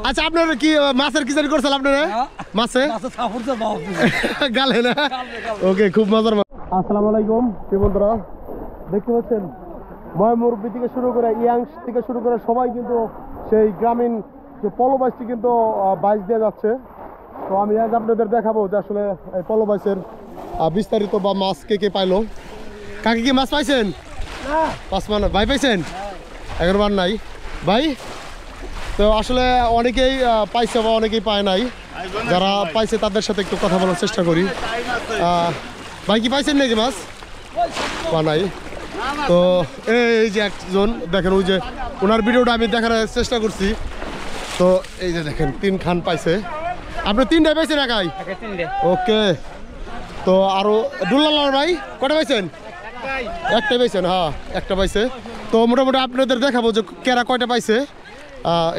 আচ্ছা আপনারা কি মাছের কি জানি করছেন আপনারা মাছে গালে না ওকে খুব মজার আসসালামু আলাইকুম কি বন্ধুরা দেখতে পাচ্ছেন ময়মুরব্বি থেকে শুরু করে ইয়াংস থেকে শুরু করে সবাই কিন্তু সেই গ্রামীণ যে পলো বাইচটি কিন্তু বাইচ দিয়ে যাচ্ছে। তো আমি আজ আপনাদের দেখাবো যে আসলে এই পলো বাইচের বিস্তারিত বা মাছ কে পাইলো। কাকে কি মাছ পাইছেন? পাঁচ মান ভাই পাইছেন? এগারোবার নাই ভাই। তো আসলে অনেকেই পাইছে বা অনেকেই পায় নাই। যারা পাইছে তাদের সাথে একটু কথা বলার চেষ্টা করি। ভাই কি পাইছেন নাকি মাছ? পা নাই। তো এই যে একজন দেখেন ওই যে ওনার ভিডিওটা আমি দেখার চেষ্টা করছি। তো এই যে দেখেন 3 খান পাইছে। আপনি 3টাই পাইছেন একাই? ওকে। তো আরো দুল্লাল ভাই কটা পাইছেন? একটাই পাইছেন? হ্যাঁ একটা পাইছে। তো মোটামুটি আপনাদের দেখাবো যে কেরা কয়টা পাইছে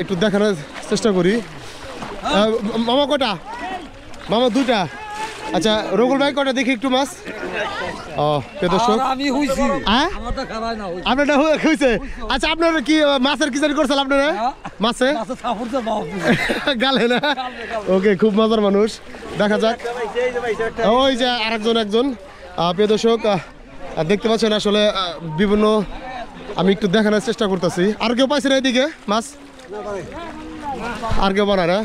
একটু দেখানোর চেষ্টা করি। মামা কয়টা? মামা 2টা। আচ্ছা রগুল ভাই কয়টা দেখি একটু মাছ। আপনারটা হয়েছে? আচ্ছা আপনারা কি মাছের কি জানি করছেন আপনারা মাছে গালে না? ওকে খুব মজার মানুষ। দেখা যাক ওই যে একজন প্রিয় দর্শক দেখতে পাচ্ছেন আসলে বিভিন্ন আমি একটু দেখানোর চেষ্টা করতেছি। আর কেউ পাইছেন এইদিকে মাছ? আর কেউ বানা না?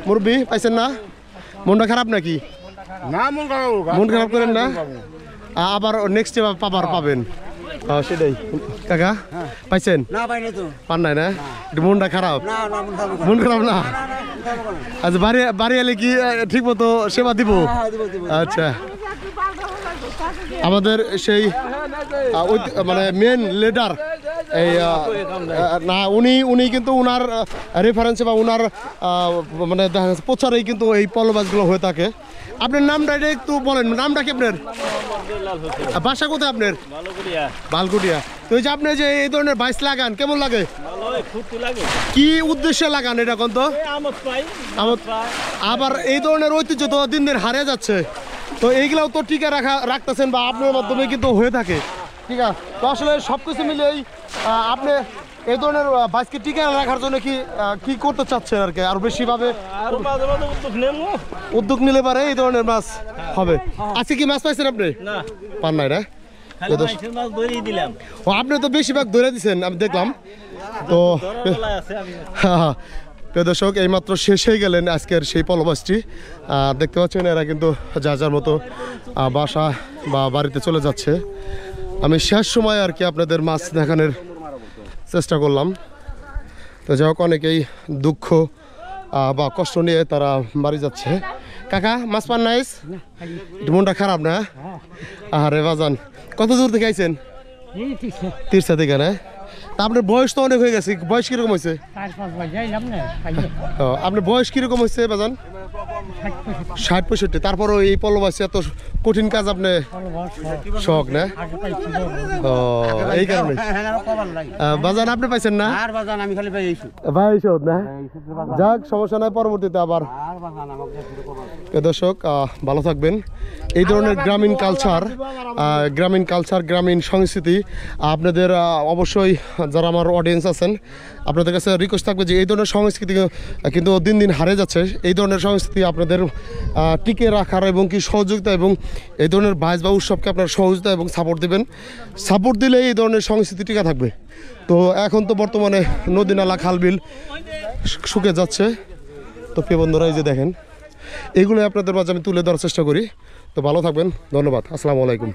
মুরব্বি পাইছেন না? মনটা খারাপ নাকি? মন খারাপ করেন না, আবার নেক্সট পাবেন সেটাই। কাকা পাইছেন? পান নাই না? মনটা খারাপ? মন খারাপ না? আচ্ছা বাড়ি এলে কি ঠিক মতো সেবা দিব? আচ্ছা আমাদের সেই মানে মেন লিডার এই না উনি কিন্তু উনার রেফারেন্সে বা উনার মানে প্রচারেই কিন্তু এই পলো মাছগুলো হয়ে থাকে। আপনার নামটা এটা একটু বলেন, নামটা কি আপনার? বাসা কোথায় আপনার? বালকুটিয়া। তো এই যে আপনি যে এই ধরনের বাইচ লাগান কেমন লাগে? কি উদ্দেশ্যে লাগান এটা কোন? তো আবার এই ধরনের ঐতিহ্য তো দিন দিন হারিয়ে যাচ্ছে। তো এইগুলাও তো টিকা রাখতেছেন বা আপনার মাধ্যমে কিন্তু হয়ে থাকে। ঠিক আছে। তো আসলে সব কিছু মিলেই আপনি এই ধরনের বাইচকে টিকা রাখার জন্য কি করতে চাচ্ছেন আর কি? আরো বেশিভাবে উদ্যোগ নিলে পারে এই ধরনের মাছ হবে। আজকে কি মাছ পাইছেন আপনি? পান নাই না? আপনি তো বেশিরভাগ ধরে দিচ্ছেন আমি দেখলাম। তো দর্শক এইমাত্র শেষ হয়ে গেলেন আজকের সেই পলো মাছটি। দেখতে পাচ্ছেন এরা কিন্তু যার মতো বাসা বা বাড়িতে চলে যাচ্ছে। আমি শেষ সময় আর কি আপনাদের মাছ দেখানোর চেষ্টা করলাম। তো যাই হোক অনেকেই দুঃখ বা কষ্ট নিয়ে তারা বাড়ি যাচ্ছে। কাকা মাছ পান নাই? মনটা খারাপ না? আরে বাজান কত দূর থেকে আইছেন? তিরসা থেকে না? তা আপনার বয়স তো অনেক হয়ে গেছে। বয়স কিরকম হয়েছে? আপনার বয়স কিরকম হয়েছে বাজান? 60-65। তারপরও এই পলো মাছ এত কঠিন কাজ আপনি শখ না? এই কারণে বাজান আপনি পাইছেন না? ভাই না? যাক সমস্যা নাই, পরবর্তীতে আবার। দর্শক ভালো থাকবেন। এই ধরনের গ্রামীণ কালচার গ্রামীণ সংস্কৃতি আপনাদের অবশ্যই যারা আমার অডিয়েন্স আছেন আপনাদের কাছে রিকোয়েস্ট থাকবে যে এই ধরনের সংস্কৃতি কিন্তু দিন দিন হারিয়ে যাচ্ছে। এই ধরনের সংস্কৃতি আপনাদের টিকে রাখার এবং কি সহযোগিতা এবং এই ধরনের বাইচ বা উৎসবকে আপনার সহযোগিতা এবং সাপোর্ট দেবেন। সাপোর্ট দিলে এই ধরনের সংস্কৃতি টিকে থাকবে। তো এখন তো বর্তমানে নদী নালা খালবিল শুকে যাচ্ছে। তো প্রিয় বন্ধুরা এই যে দেখেন এগুলো আপনাদের মাঝে আমি তুলে ধরার চেষ্টা করি। তো ভালো থাকবেন, ধন্যবাদ, আসসালামু আলাইকুম।